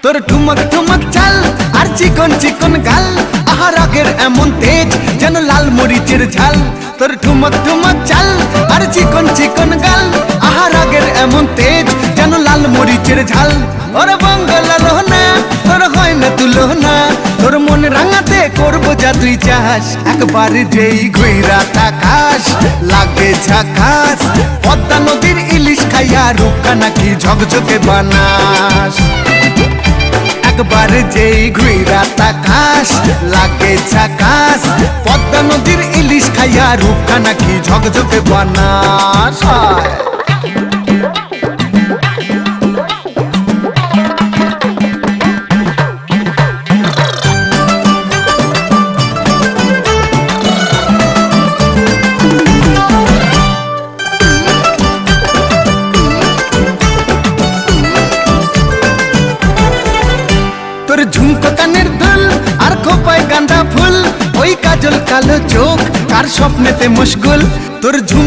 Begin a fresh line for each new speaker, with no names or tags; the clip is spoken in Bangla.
তোর ঠুমক ঠুমক চাল আর চিকন চিকন গাল, আহা রাগের এমন তেজ যেন লাল মরিচের ঝাল। তোর ঠুমক ঠুমক চাল আর চিকন চিকন গাল, আহা রাগের এমন তেজ যেন লাল মরিচের ঝাল। ওরে বঙ্গলা লোহনা তোর হয় না তুলনা, তোর মন রাঙাতে করবো যা তুই চাস। একবার যেই ঘুইরা তাকাস লাগে ঝাকাস, পদ্মা নদীর ইলিশ খাইয়া রূপকা নাকি ঝকঝকে বানাস। একবার যেই ঘুইরা তাকাস লাগে ঝাকাস, পদ্মা নদীর ইলিশ খাইয়া রূপকা নাকি ঝকঝকে বানাস। তোর ঝুমকো কানের দুল আর খোপায় গাঁদা ফুল, ওই কাজল কালো চোখ কার স্বপ্নেতে মুশগুল। তোর